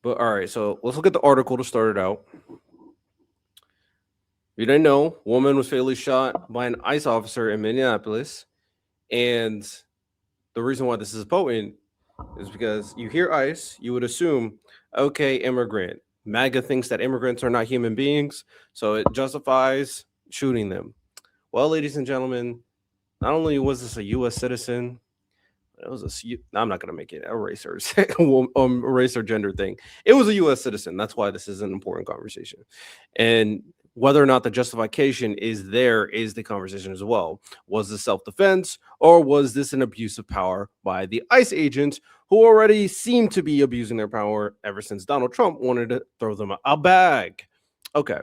But all right, so let's look at the article to start it out. You didn't know, woman was fatally shot by an ICE officer in Minneapolis, and the reason why this is potent is because you hear ICE, you would assume, okay, immigrant. MAGA thinks that immigrants are not human beings, so it justifies shooting them. Well, ladies and gentlemen, not only was this a U.S. citizen, it was I'm not gonna make it a racer, race or gender thing. It was a U.S. citizen. That's why this is an important conversation, and whether or not the justification is there is the conversation as well. Was this self-defense or was this an abuse of power by the ICE agents who already seem to be abusing their power ever since Donald Trump wanted to throw them a bag? Okay.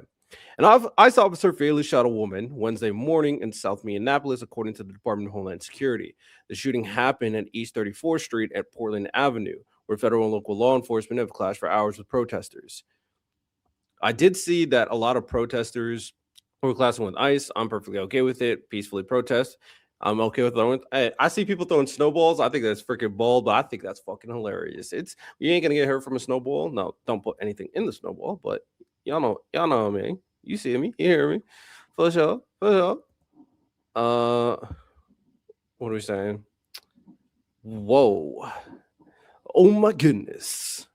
An ICE officer fatally shot a woman Wednesday morning in South Minneapolis, according to the Department of Homeland Security. The shooting happened at East 34th Street at Portland Avenue, where federal and local law enforcement have clashed for hours with protesters. I did see that a lot of protesters were clashing with ICE. I'm perfectly okay with it. Peacefully protest. I'm okay with throwing. I see people throwing snowballs. I think that's freaking bold, but I think that's fucking hilarious. It's you ain't gonna get hurt from a snowball. No, don't put anything in the snowball. But y'all know what I mean. You see me, you hear me, for sure, for sure. What are we saying? Whoa! Oh my goodness!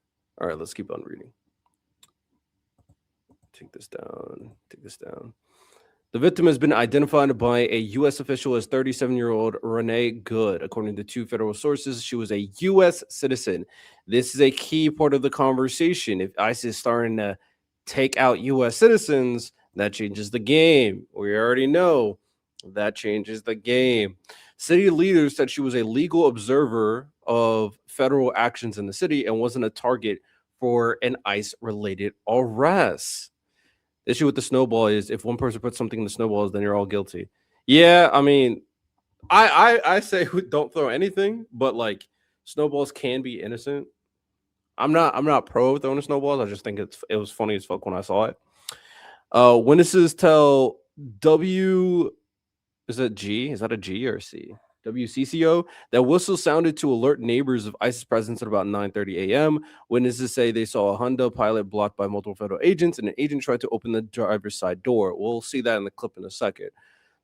All right, let's keep on reading. Take this down. Take this down. The victim has been identified by a U.S. official as 37-year-old Renee Good. According to two federal sources, she was a U.S. citizen. This is a key part of the conversation. If ICE is starting to take out U.S. citizens, that changes the game. We already know that changes the game. City leaders said she was a legal observer of federal actions in the city and wasn't a target for an ICE-related arrest. The issue with the snowball is if one person puts something in the snowballs, then you're all guilty. Yeah, I mean, I say don't throw anything, but like snowballs can be innocent. I'm not pro throwing snowballs. I just think it was funny as fuck when I saw it. Witnesses tell W is that G? Is that a G or a C? WCCO that whistle sounded to alert neighbors of ICE's presence at about 9:30 a.m. Witnesses say they saw a Honda Pilot blocked by multiple federal agents, and an agent tried to open the driver's side door. We'll see that in the clip in a second.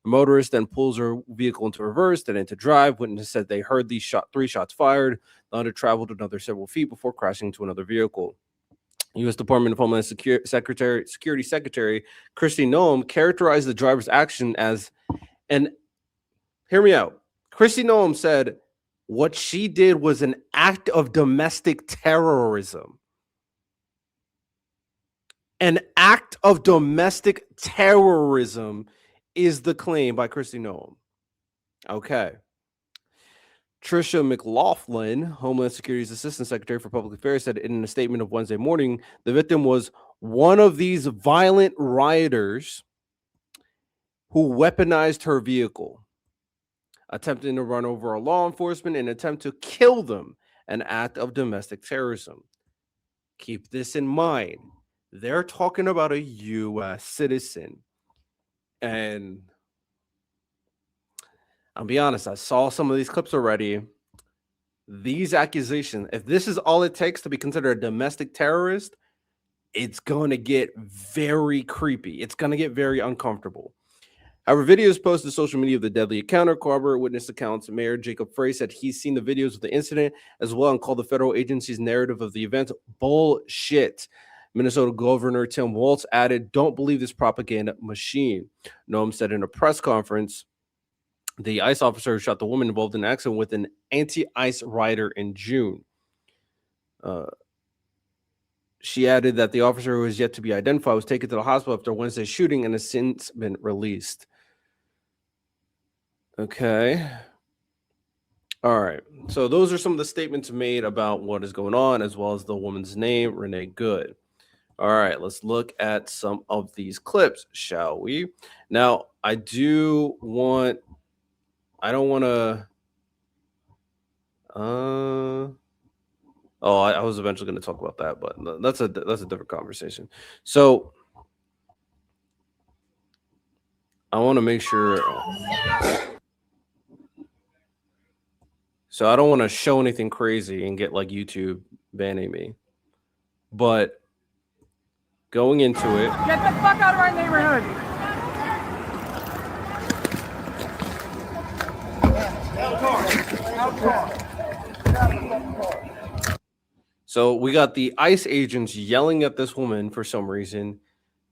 The motorist then pulls her vehicle into reverse, then into drive. Witnesses said they heard three shots fired. The Honda traveled another several feet before crashing into another vehicle. U.S. Department of Homeland Security Secretary Kristi Noem characterized the driver's action as an hear me out. Kristi Noem said what she did was an act of domestic terrorism. An act of domestic terrorism is the claim by Kristi Noem. Okay. Tricia McLaughlin, Homeland Security's Assistant Secretary for Public Affairs, said in a statement of Wednesday morning, the victim was one of these violent rioters who weaponized her vehicle, attempting to run over a law enforcement and attempt to kill them, an act of domestic terrorism. Keep this in mind. They're talking about a U.S. citizen. And I'll be honest, I saw some of these clips already. These accusations, if this is all it takes to be considered a domestic terrorist, it's going to get very creepy. It's going to get very uncomfortable. However, videos posted to social media of the deadly encounter corroborate witness accounts. Mayor Jacob Frey said he's seen the videos of the incident as well and called the federal agency's narrative of the event bullshit. Minnesota Governor Tim Walz added, "Don't believe this propaganda machine." Noem said in a press conference, the ICE officer who shot the woman involved in an accident with an anti-ICE rider in June. She added that the officer who is yet to be identified was taken to the hospital after Wednesday's shooting and has since been released. Okay. All right. So those are some of the statements made about what is going on, as well as the woman's name, Renee Good. All right, let's look at some of these clips, shall we? Now, I don't want to I was eventually going to talk about that, but that's a different conversation. So I want to make sure. So I don't want to show anything crazy and get like YouTube banning me. But going into it, get the fuck out of our neighborhood. So we got the ICE agents yelling at this woman for some reason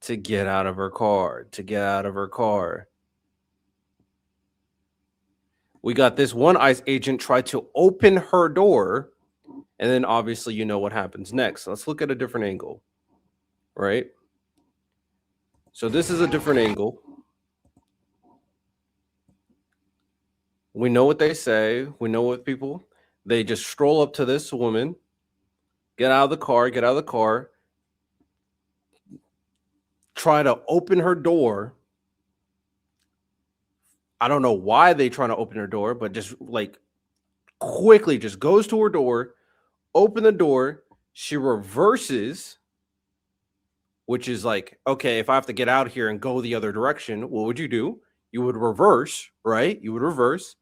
to get out of her car, to get out of her car. We got this one ICE agent try to open her door, and then obviously you know what happens next. Let's look at a different angle, right? So this is a different angle. We know what they say. We know what people, they just stroll up to this woman, get out of the car, try to open her door. I don't know why they trying to open her door, but just like quickly just goes to her door, open the door. She reverses, which is like, okay, if I have to get out here and go the other direction, what would you do? You would reverse, right? You would reverse.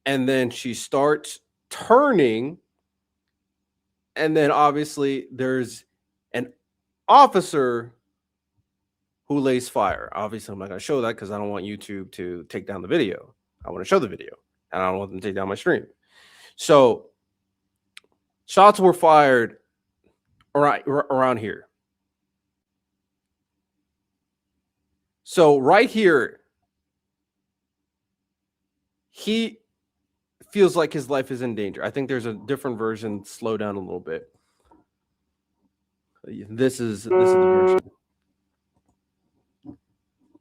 And then she starts turning. And then obviously there's an officer who lays fire. Obviously, I'm not going to show that because I don't want YouTube to take down the video. I want to show the video, and I don't want them to take down my stream. So shots were fired around here. So right here, he feels like his life is in danger. I think there's a different version. Slow down a little bit. This is the version.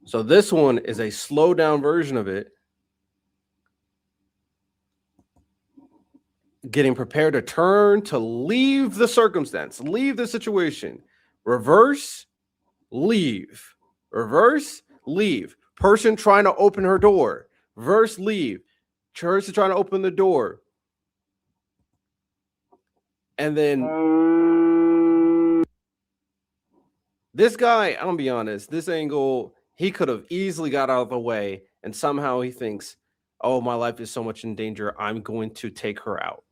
So this one is a slow down version of it. Getting prepared to turn to leave the circumstance, leave the situation. Reverse, leave. Reverse, leave. Person trying to open her door. Reverse, leave. Person trying to open the door. And then this guy, I'm gonna be honest, this angle, he could have easily got out of the way, and somehow he thinks, oh, my life is so much in danger, I'm going to take her out.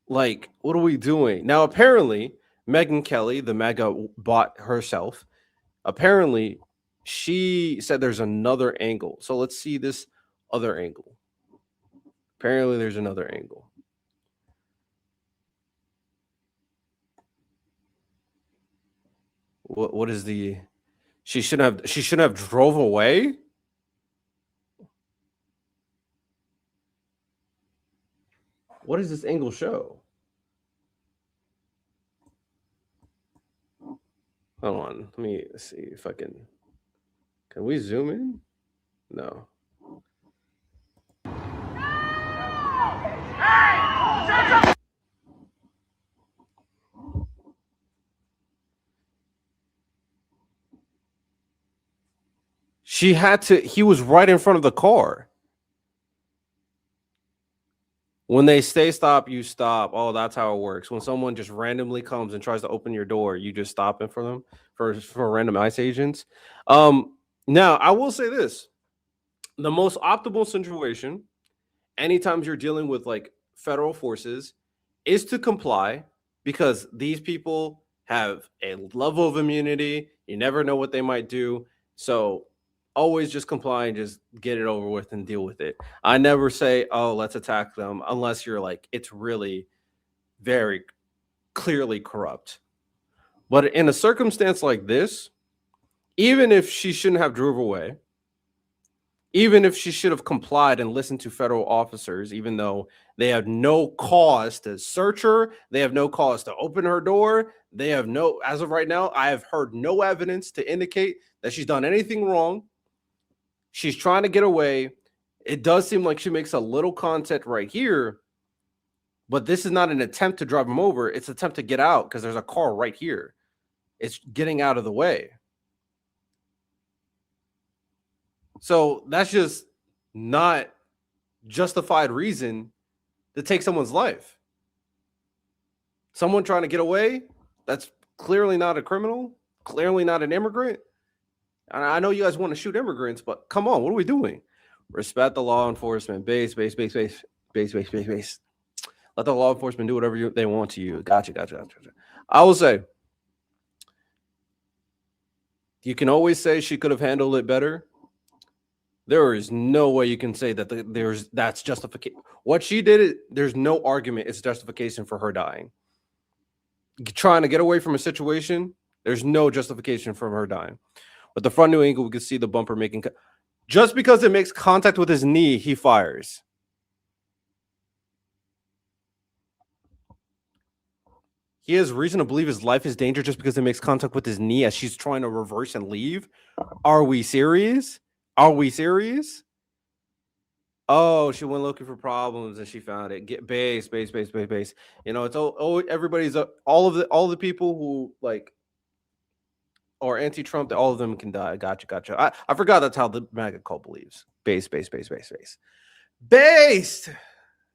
Like, what are we doing? Now, apparently, Megyn Kelly, the mega bot herself, apparently, she said there's another angle. So let's see this other angle. Apparently, there's another angle. What is the? She shouldn't have drove away. What does this angle show? Hold on. Let me see if I can. Can we zoom in? No. She had to. He was right in front of the car. When they say stop, you stop. Oh, that's how it works. When someone just randomly comes and tries to open your door, you just stop it for them for random ICE agents. Now, I will say this: the most optimal situation, anytime you're dealing with like federal forces, is to comply, because these people have a level of immunity. You never know what they might do. So always just comply and just get it over with and deal with it. I never say, oh, let's attack them, unless you're like, it's really very clearly corrupt. But in a circumstance like this, even if she shouldn't have drove away, even if she should have complied and listened to federal officers, even though they have no cause to search her, they have no cause to open her door, they have no, as of right now, I have heard no evidence to indicate that she's done anything wrong. She's trying to get away. It does seem like she makes a little contact right here, but this is not an attempt to drive him over. It's an attempt to get out because there's a car right here. It's getting out of the way. So that's just not justified reason to take someone's life. Someone trying to get away, that's clearly not a criminal, clearly not an immigrant. And I know you guys want to shoot immigrants, but come on, what are we doing? Respect the law enforcement. Base. Let the law enforcement do whatever they want to you. Gotcha. I will say, you can always say she could have handled it better. There is no way you can say that that's justification. What she did, there's no argument. It's justification for her dying. Trying to get away from a situation, there's no justification for her dying. With the front new angle, we can see the bumper making. Just because it makes contact with his knee, he fires. He has reason to believe his life is danger just because it makes contact with his knee as she's trying to reverse and leave. Are we serious? Oh, she went looking for problems and she found it. Get base. You know, it's everybody's all of the people who like are anti-Trump. All of them can die. Gotcha. I forgot that's how the MAGA cult believes. Based.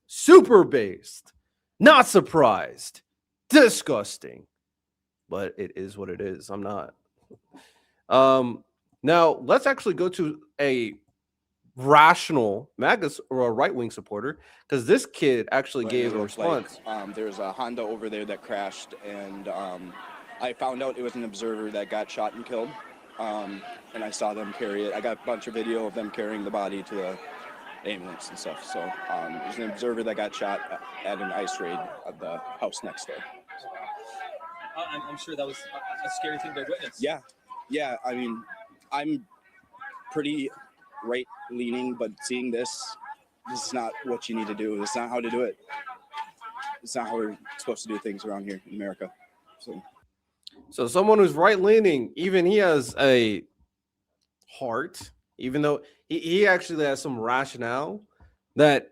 Super based. Not surprised. Disgusting. But it is what it is. I'm not. Now let's actually go to a rational MAGA or a right-wing supporter, because this kid actually gave a response. There's a Honda over there that crashed, and I found out it was an observer that got shot and killed, and I saw them carry it. I got a bunch of video of them carrying the body to the ambulance and stuff. So there's an observer that got shot at an ICE raid at the house next door. I'm sure that was a scary thing to witness. Yeah. I mean, I'm pretty right-leaning, but seeing this is not what you need to do. It's not how to do it. It's not how we're supposed to do things around here in America. So someone who's right-leaning, even he has a heart, even though he actually has some rationale that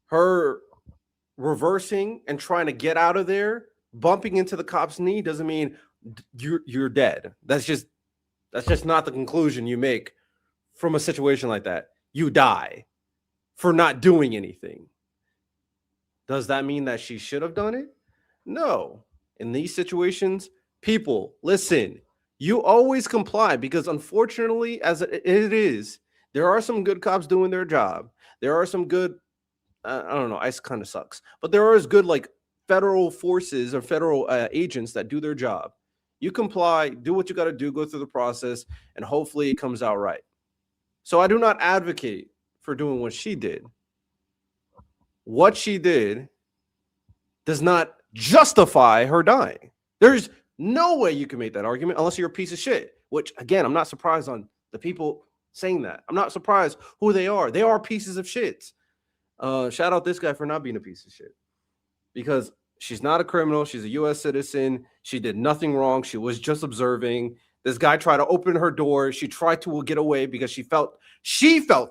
her reversing and trying to get out of there, bumping into the cop's knee doesn't mean you're dead. That's just not the conclusion you make from a situation like that. You die for not doing anything. Does that mean that she should have done it? No. In these situations, people, listen, you always comply, because unfortunately, as it is, there are some good cops doing their job. There are some good, I don't know, ICE kind of sucks, but there are good like federal forces or federal agents that do their job. You comply, do what you got to do, go through the process, and hopefully it comes out right. So I do not advocate for doing what she did. What she did does not justify her dying. There's no way you can make that argument unless you're a piece of shit, which, again, I'm not surprised on the people saying that. I'm not surprised who they are. They are pieces of shit. Shout out this guy for not being a piece of shit, because she's not a criminal. She's a U.S. citizen. She did nothing wrong. She was just observing. This guy tried to open her door. She tried to get away because she felt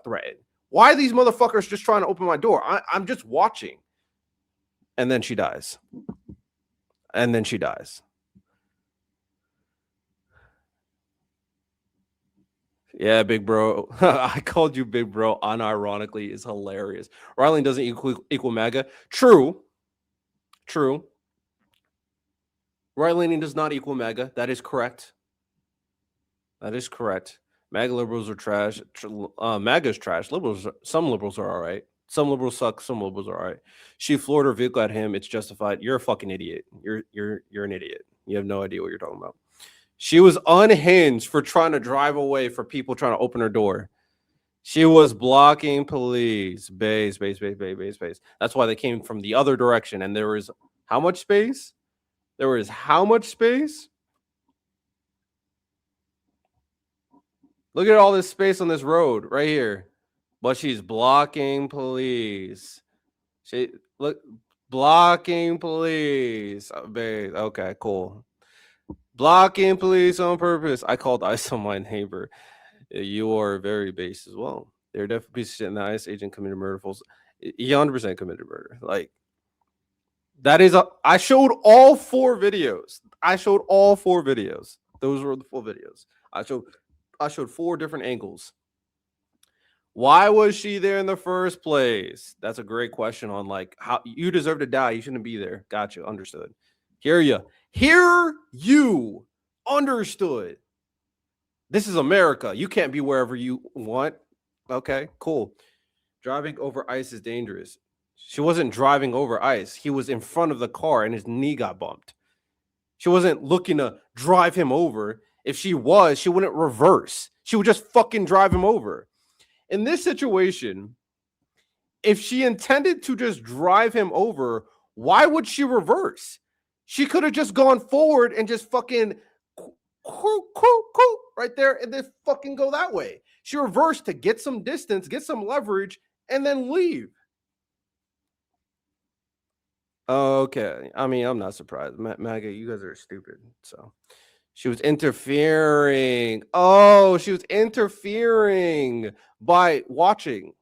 threatened. Why are these motherfuckers just trying to open my door? I'm just watching. And then she dies. Yeah, big bro. I called you big bro unironically is hilarious. Riley doesn't equal MAGA. True. Right-leaning does not equal MAGA. That is correct. MAGA liberals are trash. MAGA is trash. Some liberals are all right. Some liberals suck. Some liberals are all right. She floored her vehicle at him. It's justified. You're a fucking idiot. You're an idiot. You have no idea what you're talking about. She was unhinged for trying to drive away for people trying to open her door. She was blocking police. Base. That's why they came from the other direction. And there was how much space? Look at all this space on this road right here. But she's blocking police. Blocking police. Okay, cool. Blocking police on purpose. I called ICE on my neighbor. You are very base as well. They're definitely pieces of shit, and the ICE agent committed murder. He 100% committed murder. Like, that is I showed all 4 videos. Those were the full videos. I showed 4 different angles. Why was she there in the first place? That's a great question on like how you deserve to die. You shouldn't be there. Gotcha. Understood. Hear you. Understood. This is America. You can't be wherever you want. Okay, cool. Driving over ICE is dangerous. She wasn't driving over ICE. He was in front of the car and his knee got bumped. She wasn't looking to drive him over. If she was, she wouldn't reverse. She would just fucking drive him over. In this situation, if she intended to just drive him over, why would she reverse? She could have just gone forward and just fucking right there and then fucking go that way. She reversed to get some distance, get some leverage, and then leave. Okay. I mean, I'm not surprised. MAGA, you guys are stupid. So she was interfering. Oh, she was interfering by watching.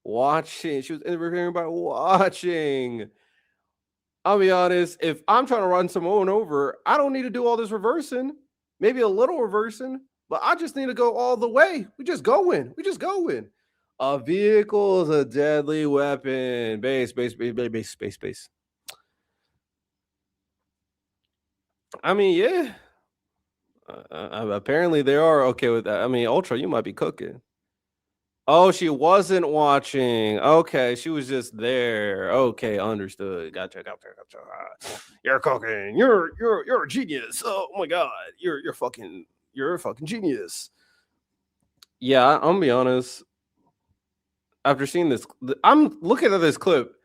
She was interfering by watching. I'll be honest. If I'm trying to run someone over, I don't need to do all this reversing. Maybe a little reversing, but I just need to go all the way. We just going. A vehicle is a deadly weapon. Base. I mean, yeah. Apparently they are okay with that. I mean, Ultra, you might be cooking. Oh, she wasn't watching. Okay, she was just there. Okay, understood. Gotcha. You're cooking. You're a genius. Oh my god, you're a fucking genius. Yeah, I'm gonna be honest. After seeing this, I'm looking at this clip.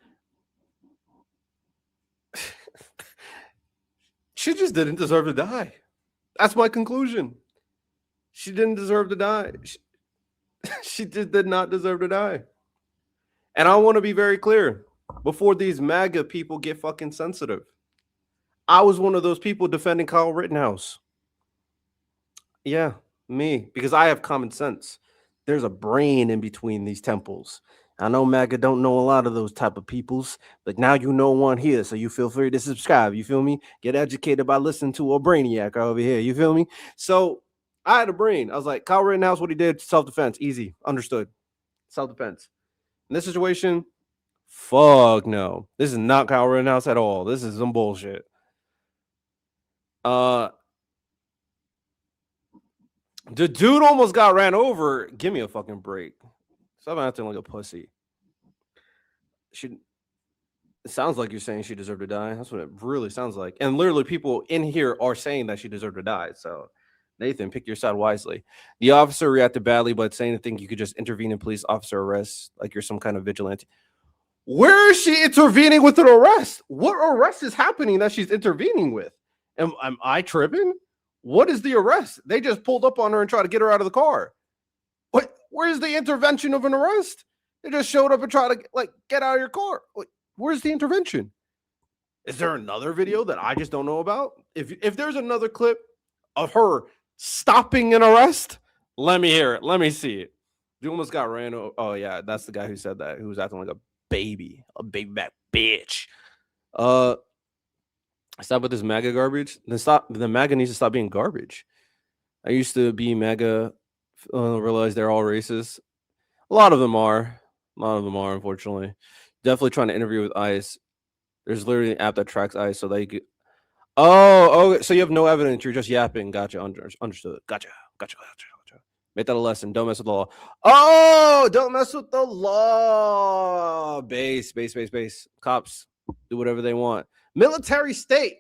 She just didn't deserve to die. That's my conclusion. She didn't deserve to die. She just did not deserve to die. And I want to be very clear before these MAGA people get fucking sensitive. I was one of those people defending Kyle Rittenhouse. Yeah, me, because I have common sense. There's a brain in between these temples. I know MAGA don't know a lot of those type of peoples, but now you know one here, so you feel free to subscribe. You feel me? Get educated by listening to a brainiac over here. You feel me? So I had a brain. I was like, Kyle Rittenhouse, what he did, self-defense, easy, understood. Self-defense. In this situation, fuck no. This is not Kyle Rittenhouse at all. This is some bullshit. The dude almost got ran over. Give me a fucking break. Stop acting like a pussy. It sounds like you're saying she deserved to die. That's what it really sounds like. And literally, people in here are saying that she deserved to die. So, Nathan, pick your side wisely. The officer reacted badly, but saying to think you could just intervene in police officer arrests like you're some kind of vigilante. Where is she intervening with an arrest? What arrest is happening that she's intervening with? Am I tripping? What is the arrest? They just pulled up on her and tried to get her out of the car. What? Where's the intervention of an arrest? They just showed up and tried to get out of your car. Where's the intervention? Is there another video that I just don't know about? If there's another clip of her stopping an arrest, let me hear it. Let me see it. You almost got ran over. Oh yeah, that's the guy who said that. Who was acting like a baby back bitch. Stop with this MAGA garbage. The MAGA needs to stop being garbage. I used to be MAGA. Realize they're all racist. A lot of them are. Unfortunately. Definitely trying to interview with ICE. There's literally an app that tracks ICE so that you could. Oh, so you have no evidence. You're just yapping. Gotcha. Understood. Gotcha. Make that a lesson. Don't mess with the law. Oh, don't mess with the law. Base. Cops do whatever they want. Military state.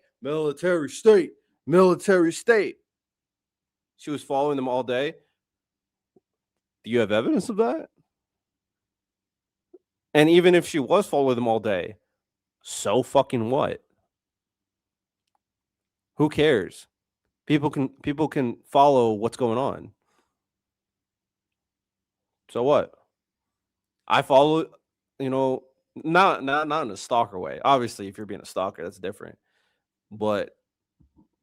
She was following them all day. Do you have evidence of that? And even if she was following them all day, so fucking what? Who cares? People can follow what's going on. So what? I follow, not in a stalker way. Obviously, if you're being a stalker, that's different. But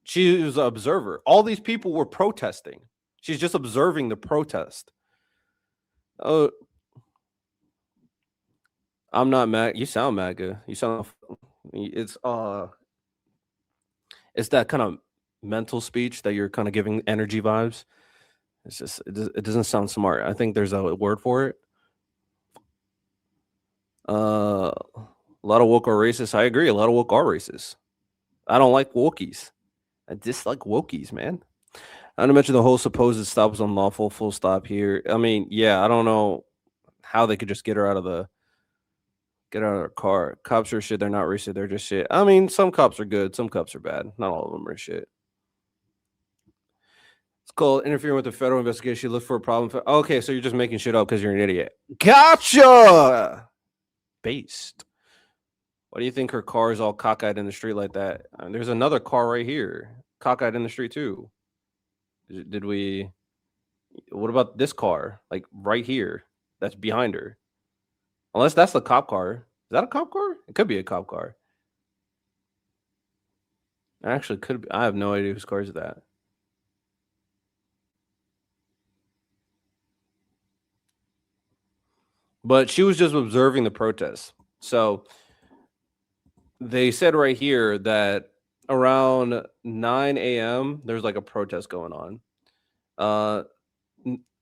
she was an observer. All these people were protesting. She's just observing the protest. Oh, I'm not MAGA. You sound MAGA. You sound. It's that kind of mental speech that you're kind of giving energy vibes. It's just it doesn't sound smart. I think there's a word for it. A lot of woke are racist. I agree. A lot of woke are racist. I don't like wokies. I dislike wokies, man. Not to mention the whole supposed stop was unlawful. Full stop here. I mean, yeah, I don't know. how they could just get her out of her car. Cops are shit. They're not racist. They're just shit. I mean, some cops are good. Some cops are bad. Not all of them are shit. It's called interfering with the federal investigation. Look for a problem. Okay, so you're just making shit up because you're an idiot. Gotcha. Based. Why do you think her car is all cockeyed in the street like that? There's another car right here, cockeyed in the street too. Did we? What about this car? Like right here, that's behind her. Unless that's the cop car. Is that a cop car? It could be a cop car. It actually could be. I have no idea whose car is that. But she was just observing the protests. So they said right here that around 9 a.m. there's like a protest going on.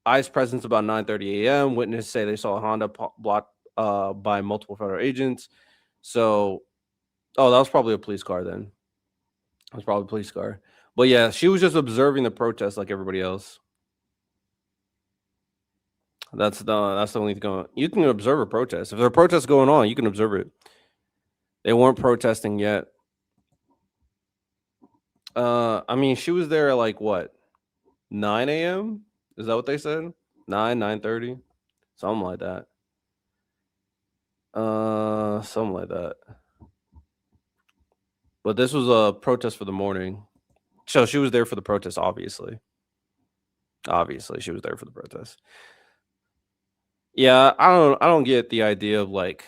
ICE presence about 9:30 a.m. Witnesses say they saw a Honda blocked by multiple federal agents. So, that was probably a police car then. It was probably a police car. But yeah, she was just observing the protest like everybody else. That's the only thing going on. You can observe a protest. If there are protests going on, you can observe it. They weren't protesting yet. I mean, she was there at like what? 9 a.m.? Is that what they said? 9:30? Something like that. Something like that. But this was a protest for the morning. So she was there for the protest, obviously. Obviously, she was there for the protest. Yeah, I don't get the idea of like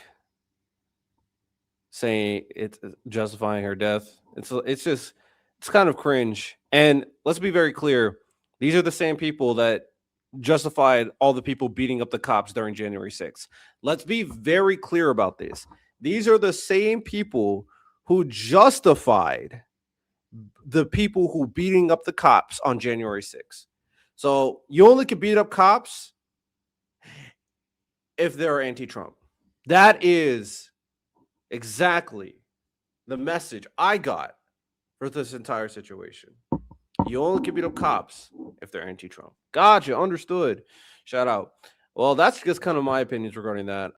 saying it's justifying her death. It's kind of cringe. And let's be very clear. These are the same people that justified all the people beating up the cops during January 6th. Let's be very clear about this. These are the same people who justified the people who beating up the cops on January 6th. So you only can beat up cops if they're anti-Trump. That is exactly the message I got for this entire situation. You only can beat up cops if they're anti-Trump. Gotcha, understood. Shout out. Well, that's just kind of my opinions regarding that.